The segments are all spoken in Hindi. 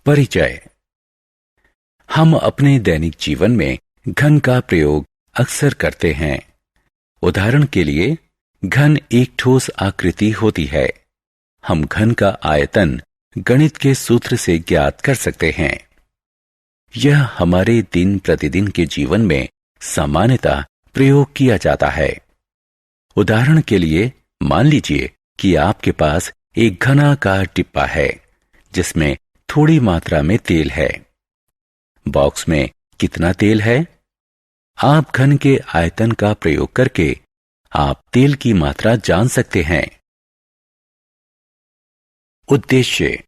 परिचय। हम अपने दैनिक जीवन में घन का प्रयोग अक्सर करते हैं। उदाहरण के लिए, घन एक ठोस आकृति होती है। हम घन का आयतन गणित के सूत्र से ज्ञात कर सकते हैं। यह हमारे दिन प्रतिदिन के जीवन में सामान्यतः प्रयोग किया जाता है। उदाहरण के लिए, मान लीजिए कि आपके पास एक घनाकार डिब्बा है जिसमें थोड़ी मात्रा में तेल है। बॉक्स में कितना तेल है? आप घन के आयतन का प्रयोग करके आप तेल की मात्रा जान सकते हैं। उद्देश्य।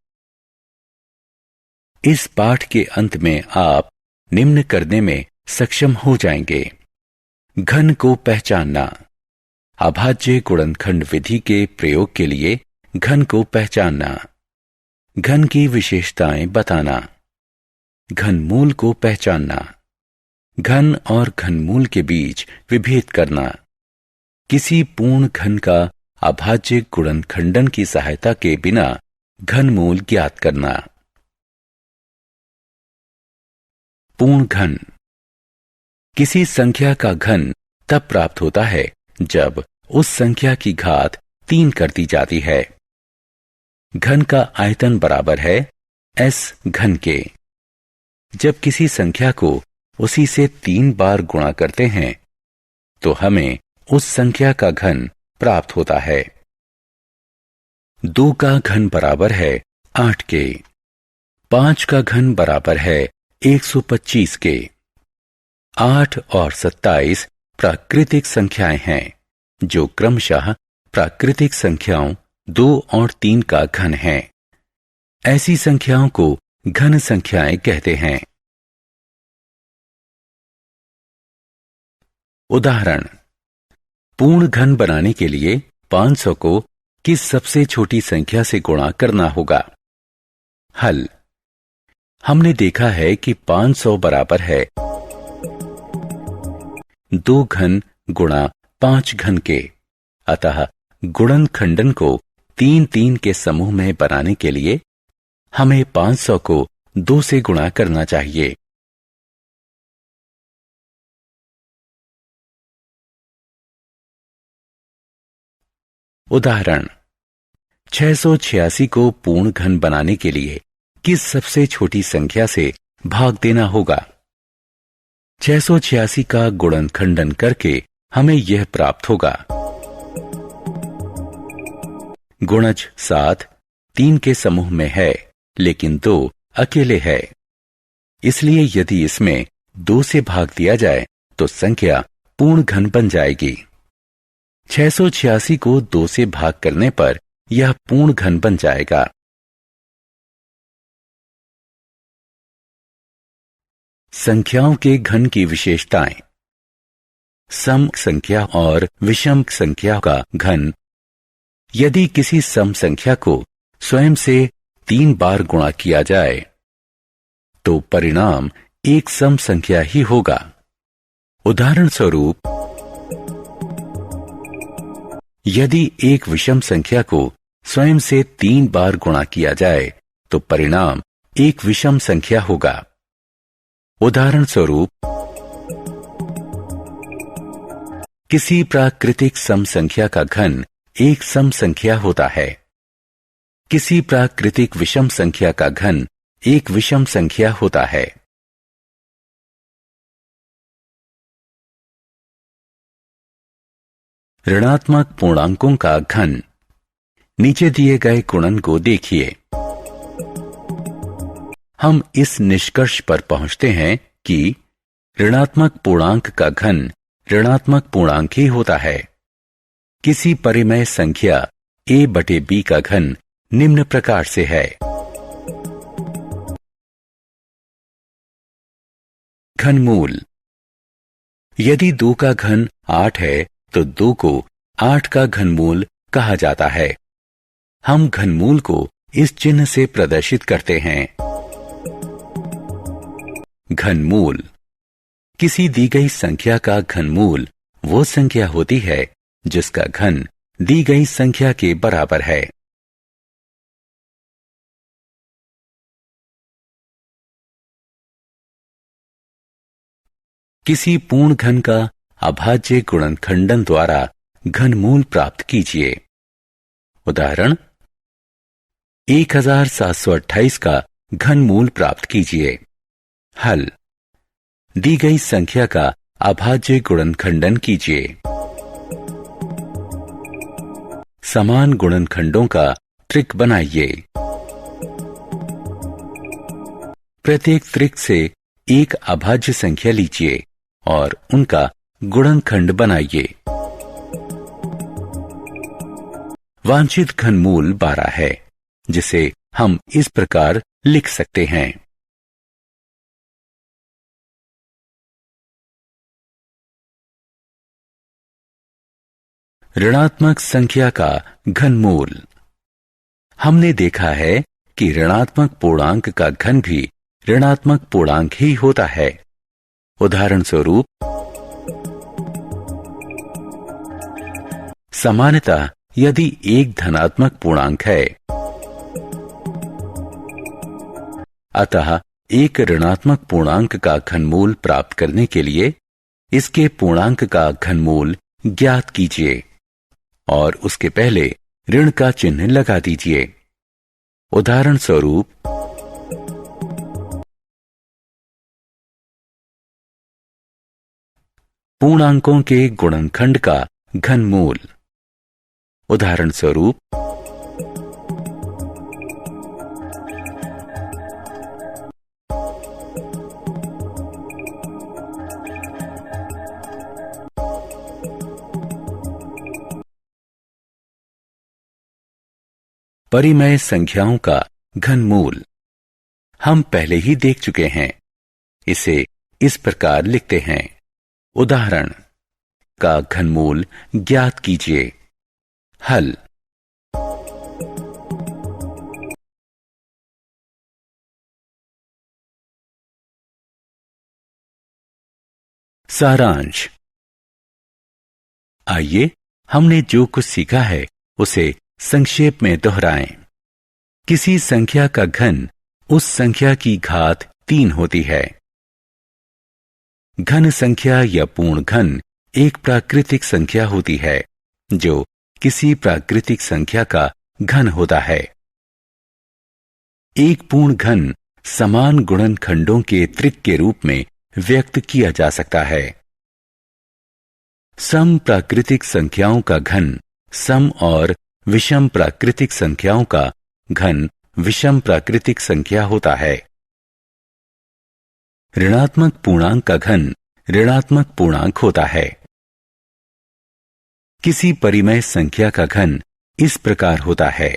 इस पाठ के अंत में आप निम्न करने में सक्षम हो जाएंगे: घन को पहचानना, अभाज्य गुणनखंड विधि के प्रयोग के लिए घन को पहचानना, घन की विशेषताएं बताना, घनमूल को पहचानना, घन और घनमूल के बीच विभेद करना, किसी पूर्ण घन का अभाज्य गुणनखंडन की सहायता के बिना घनमूल ज्ञात करना। पूर्ण घन। किसी संख्या का घन तब प्राप्त होता है जब उस संख्या की घात 3 कर दी जाती है। घन का आयतन बराबर है s घन के। जब किसी संख्या को उसी से 3 बार गुणा करते हैं तो हमें उस संख्या का घन प्राप्त होता है। 2 का घन बराबर है 8 के। 5 का घन बराबर है 125 के। 8 और 27 प्राकृतिक संख्याएं हैं जो क्रमशः प्राकृतिक संख्याओं 2 और 3 का घन है। ऐसी संख्याओं को घन संख्याएं कहते हैं। उदाहरण। पूर्ण घन बनाने के लिए 500 को किस सबसे छोटी संख्या से गुणा करना होगा? हल। हमने देखा है कि 500 बराबर है 2 घन गुणा 5 घन के। अतः गुणनखंडन को 3-3 के समूह में बनाने के लिए हमें 500 को 2 से गुणा करना चाहिए। उदाहरण। 686 को पूर्ण घन बनाने के लिए किस सबसे छोटी संख्या से भाग देना होगा? 686 का गुणनखंडन करके हमें यह प्राप्त होगा: गुणज 7 3 के समूह में है लेकिन 2 अकेले है। इसलिए यदि इसमें 2 से भाग दिया जाए तो संख्या पूर्ण घन बन जाएगी। 686 को 2 से भाग करने पर यह पूर्ण घन बन जाएगा। संख्याओं के घन की विशेषताएं। सम संख्या और विषम संख्या का घन। यदि किसी सम संख्या को स्वयं से 3 बार गुणा किया जाए तो परिणाम एक सम संख्या ही होगा। उदाहरण स्वरूप, यदि एक विषम संख्या को स्वयं से 3 बार गुणा किया जाए तो परिणाम एक विषम संख्या होगा। उदाहरण स्वरूप, किसी प्राकृतिक सम संख्या का घन एक सम संख्या होता है। किसी प्राकृतिक विषम संख्या का घन एक विषम संख्या होता है। ऋणात्मक पूर्णांकों का घन। नीचे दिए गए गुणन को देखिए। हम इस निष्कर्ष पर पहुंचते हैं कि ऋणात्मक पूर्णांक का घन ऋणात्मक पूर्णांक ही होता है। किसी परिमेय संख्या a/b का घन निम्न प्रकार से है: घनमूल। यदि 2 का घन 8 है तो 2 को 8 का घनमूल कहा जाता है। हम घनमूल को इस चिन्ह से प्रदर्शित करते हैं। घनमूल। किसी दी गई संख्या का घनमूल वो संख्या होती है जिसका घन दी गई संख्या के बराबर है। किसी पूर्ण घन का अभाज्य गुणनखंडन द्वारा घनमूल प्राप्त कीजिए। उदाहरण 1728 का घनमूल प्राप्त कीजिए। हल दी गई संख्या का अभाज्य गुणनखंडन कीजिए। समान गुणनखंडों का त्रिक बनाइए। प्रत्येक त्रिक से एक अभाज्य संख्या लीजिए और उनका गुणनखंड बनाइए। वांछित घनमूल 12 है, जिसे हम इस प्रकार लिख सकते हैं। ऋणात्मक संख्या का घनमूल। हमने देखा है कि ऋणात्मक पूर्णांक का घन भी ऋणात्मक पूर्णांक ही होता है। उदाहरण स्वरूप सामान्यतः यदि एक धनात्मक पूर्णांक है, अतः एक ऋणात्मक पूर्णांक का घनमूल प्राप्त करने के लिए इसके पूर्णांक का घनमूल ज्ञात कीजिए और उसके पहले ऋण का चिन्ह लगा दीजिए। उदाहरण स्वरूप पूर्णांकों के गुणनखंड का घनमूल। उदाहरण स्वरूप परिमेय संख्याओं का घनमूल हम पहले ही देख चुके हैं। इसे इस प्रकार लिखते हैं। उदाहरण का घनमूल ज्ञात कीजिए। हल सारांश। आइए हमने जो कुछ सीखा है उसे संक्षेप में दोहराएं। किसी संख्या का घन उस संख्या की घात 3 होती है। घन संख्या या पूर्ण घन एक प्राकृतिक संख्या होती है जो किसी प्राकृतिक संख्या का घन होता है। एक पूर्ण घन समान गुणनखंडों के त्रिक के रूप में व्यक्त किया जा सकता है। सम प्राकृतिक संख्याओं का घन सम और विषम प्राकृतिक संख्याओं का घन विषम प्राकृतिक संख्या होता है। ऋणात्मक पूर्णांक का घन ऋणात्मक पूर्णांक होता है। किसी परिमेय संख्या का घन इस प्रकार होता है।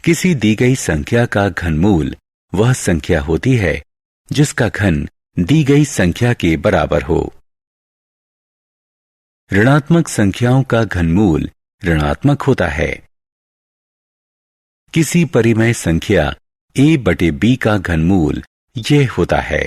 किसी दी गई संख्या का घनमूल वह संख्या होती है जिसका घन दी गई संख्या के बराबर हो। ऋणात्मक संख्याओं का घनमूल ऋणात्मक होता है। किसी परिमेय संख्या a/b का घनमूल यह होता है।